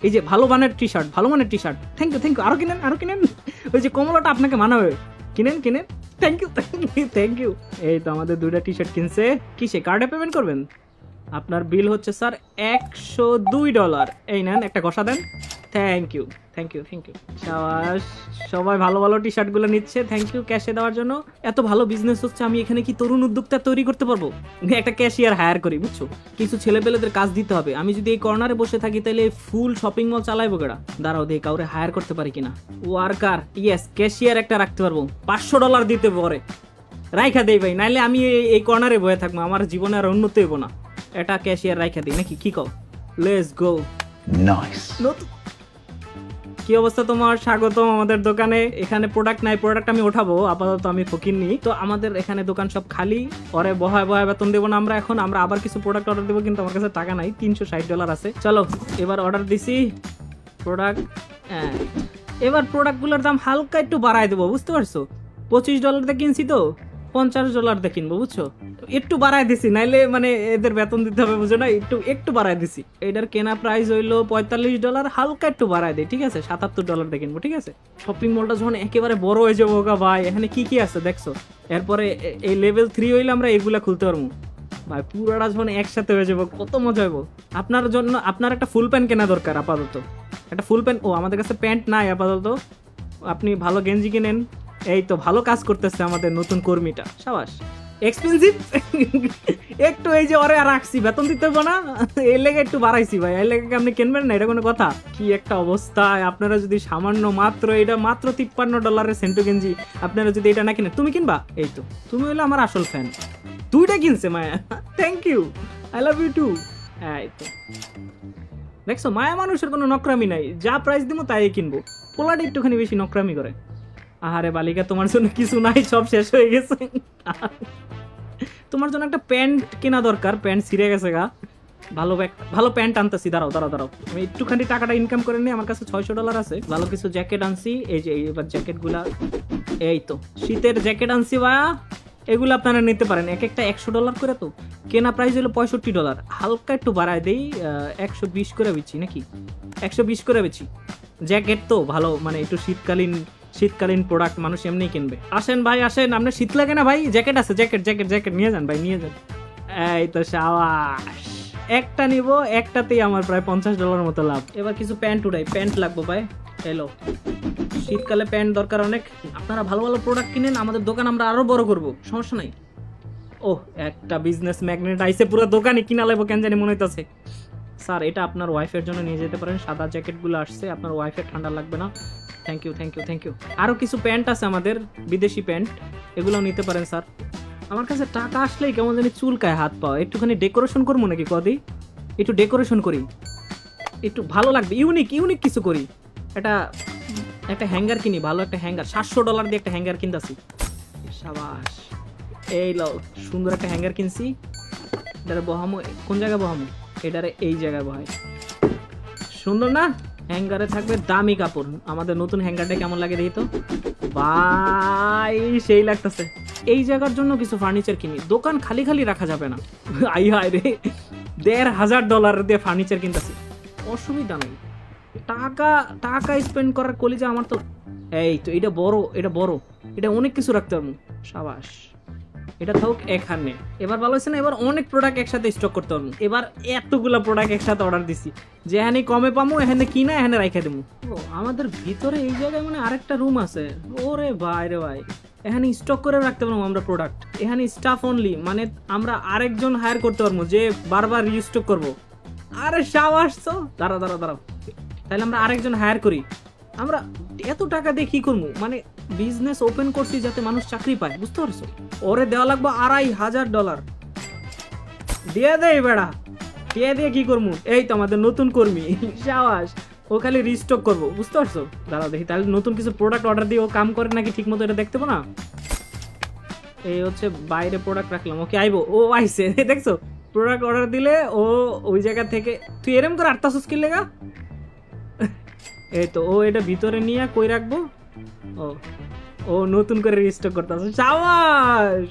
এই যে ভালো মানের টি শার্ট, ভালো মানের টি শার্ট। থ্যাংক ইউ, আরো কিনেন। ওই যে কমলাটা আপনাকে মানাবে, কিনেন। Thank you. এই তো আমাদের 2টা টি শার্ট কিনছে। কিসে কার্ডে পেমেন্ট করবেন? আপনার বিল হচ্ছে স্যার $102। এই নেন, একটা ঘষা দেন। Thank you. সাবাস, সবাই ভালো ভালো টি শার্টগুলো নিচ্ছে। থ্যাংক ইউ ক্যাশে দেওয়ার জন্য। এত ভালো বিজনেস হচ্ছে, আমি এখানে কি তরুণ উদ্যোক্তা তৈরি করতে পারবো? একটা ক্যাশিয়ার হায়ার করি, বুঝছো? কিছু ছেলেপেলেদের কাজ দিতে হবে। আমি যদি এই কর্নারে বসে থাকি তাহলে ফুল শপিং মল চালাইবো কেডা? দাঁড়াও দেখি কাউরে হায়ার করতে পারি কিনা। ওয়ার্কার, ইয়েস, ক্যাশিয়ার একটা রাখতে পারবো। $500 দিতে পারে, রাইখা দেই ভাই, নাইলে আমি এই কর্নারে বয়ে থাকবো, আমার জীবনে আর উন্নতি হইব না। এটা ক্যাশিয়ার রাইখা দিই নাকি, কি কও? Let's go. নাইস। কি অবস্থা তোমার? স্বাগতম আমাদের দোকানে। এখানে প্রোডাক্ট নাই, প্রোডাক্ট আমি ওঠাবো, আপাতত আমি ফকিরনি। তো আমাদের এখানে দোকান সব খালি। পরে বহায় বেতন দেবো না আমরা। এখন আমরা আবার কিছু প্রোডাক্ট অর্ডার দেবো, কিন্তু আমার কাছে টাকা নাই, $360 আছে। চলো এবার অর্ডার দিছি প্রোডাক্ট। হ্যাঁ, এবার প্রোডাক্টগুলোর দাম হালকা একটু বাড়ায় দেবো, বুঝতে পারছো? $25 দিয়ে কিনছি তো $50 দিয়ে কিনবো, বুঝছো? একটু বাড়ায় দিছি, নাইলে মানে এদের বেতন দিতে হবে, বুঝো না? একটু বাড়ায় দিছি। এটার কেনা প্রাইস হইলো $45, হালকা একটু বাড়ায় দিই, ঠিক আছে? $77 দিয়ে কিনবো, ঠিক আছে? শপিং মলটা যখন একেবারে বড় হয়ে যাবো গা ভাই, এখানে কি আছে দেখছো? এরপরে এই লেভেল 3 হইলে আমরা এগুলা খুলতে পারবো ভাই। পুরোটা যখন একসাথে হয়ে যাবো, কত মজা হইব। আপনার জন্য আপনার একটা ফুল প্যান্ট কেনা দরকার আপাতত। একটা ফুল প্যান্ট, আমাদের কাছে প্যান্ট নাই আপাতত। আপনি ভালো গেঞ্জি কিনেন। এই তো ভালো কাজ করতেছে আমাদের নতুন কর্মীটা, সাবাস। এক্সপেন্সিভ একটু, এই যে ওরে আর রাখছি, বেতন দিতে হবে না, এই লেগে একটু বাড়াইছি ভাই। এই লেগে আপনি কিনবেন না, এটা কোনো কথা? কি একটা অবস্থা! আপনারা যদি সামান্য মাত্র $53 সেন্টু গেঞ্জি, আপনারা যদি এটা না কিনেন, তুমি কিনবা? এই তো তুমি হলো আমার আসল ফ্যান। 2টা কিনছে মায়া, thank you, I love you too. এই তো দেখছো, মায়া মানুষের কোনো নকরামি নাই, যা প্রাইস দিব তাই কিনবো। পোলাটা একটুখানি বেশি নকরামি করে। আহারে বালিকা, তোমার জন্য কিছু নাই, সব শেষ হয়ে গেছে। তোমার জন্য একটা প্যান্ট কেনা দরকার, প্যান্ট ছিঁড়ে গেছে গা। ভালো প্যান্ট আনতেছি, দাঁড়াও। আমি একটুখানি টাকাটা ইনকাম করে নিই, আমার কাছে $600 আছে। ভালো কিছু জ্যাকেট আনছি, এই যে এবার জ্যাকেটগুলা। এই তো শীতের জ্যাকেট আনছি ভাইয়া, এগুলো আপনারা নিতে পারেন। এক একটা $100 করে, তো কেনা প্রাইস হলো $65। হালকা একটু বাড়ায় দেই, 120 করে বেচি নাকি, 120 করে বেচি। জ্যাকেট তো ভালো, মানে একটু শীতকালীন প্রোডাক্ট মানুষ এমনি কিনবে। আসেন ভাই আসেন, আপনার শীত লাগে না ভাই? জ্যাকেট আছে, জ্যাকেট নিয়ে যান ভাই, নিয়ে যান। এই তো সাবাস, একটা নিব, একটাতেই আমার প্রায় $50 মতো লাভ। এবার কিছু প্যান্ট উঠাই, প্যান্ট লাগবো ভাই। এলো, শীতকালে প্যান্ট দরকার অনেক। আপনারা ভালো ভালো প্রোডাক্ট কিনেন, আমাদের দোকান আমরা আরো বড় করব, সমস্যা নাই। ও, একটা বিজনেস ম্যাগনেট আইসে, পুরো দোকানে কিনা লাগবো কেন জানি মনে হইতাছে। স্যার, এটা আপনার ওয়াইফের জন্য নিয়ে যেতে পারেন, সাদা জ্যাকেটগুলো আসছে, আপনার ওয়াইফের ঠান্ডা লাগবে না। Thank you. আরও কিছু প্যান্ট আছে আমাদের, বিদেশি প্যান্ট, এগুলোও নিতে পারেন স্যার। আমার কাছে টাকা আসলেই কেমন জানি চুলকায় হাত পা। একটুখানি ডেকোরেশন করবো নাকি কদি? একটু ডেকোরেশন করি, একটু ভালো লাগবে, ইউনিক কিছু করি। একটা হ্যাঙ্গার কিনি, ভালো একটা হ্যাঙ্গার, $700 দিয়ে একটা হ্যাঙ্গার কিনতেছি। সাবাস, এই লও, সুন্দর একটা হ্যাঙ্গার কিনছি। এটারে বহামো, কোন জায়গায় বহামো? এটারে এই জায়গায় বহাই, সুন্দর না? হ্যাঙ্গারে থাকবে দামি কাপড়। আমাদের নতুন হ্যাঙ্গারটা কেমন লাগে দেখি তো ভাই, সেই লাগতেছে। এই জায়গার জন্য কিছু ফার্নিচার কিনি, দোকান খালি রাখা যাবে না। আই হায় রে, $1500 দিয়ে ফার্নিচার কিনতেছি, অসুবিধা নেই। টাকা স্পেন্ড করার কলিজা আমার তো। এই তো এটা বড়, এটা অনেক কিছু রাখতে পারবো। সাবাস, এটা থাক এখানে। এবার ভালো হচ্ছে না? এবার অনেক প্রোডাক্ট একসাথে স্টক করতে পারবো। এবার এতগুলা প্রোডাক্ট একসাথে অর্ডার দিছি, যেখানে কমে পামো এখানে কিনা এখানে রাইখা দেবো। ও, আমাদের ভিতরে এই জায়গায় মানে আরেকটা রুম আছে। ওরে ভাই রে ভাই, এখানে স্টক করে রাখতে পারবো আমরা প্রোডাক্ট। এখানে স্টাফ অনলি, মানে আমরা আরেকজন হায়ার করতে পারবো যে বারবার রিস্টক করবো। আরে সাবাস তো, দাঁড়াও। তাহলে আমরা আরেকজন হায়ার করি। আমরা এত টাকা দিয়ে কি করবো? মানে বিজনেস ওপেন করছি যাতে মানুষ চাকরি পায়, বুঝতে পারছো? ওরে দেওয়া লাগবে $2500। দিয়ে দেই বেড়া, দিয়ে কি করবো? এই তো আমাদের নতুন কর্মী, সাবাস। ও খালি রিস্টক করবো, বুঝতে পারছো? দাঁড়াও দেখি, তাহলে নতুন কিছু প্রোডাক্ট অর্ডার দিয়ে ও কাম করে নাকি ঠিক মতো, এটা দেখতে পাবো না। এই হচ্ছে বাইরে প্রোডাক্ট রাখলাম, ওকে আইবো, ও আইসে, দেখছো? প্রোডাক্ট অর্ডার দিলে ও ওই জায়গা থেকে, তুই এরম করে আটটা কি লেগা। এই তো ও এটা ভিতরে নিয়ে কই রাখবো। ও নতুন করে রিস্টক করতে আছে, সাবাস।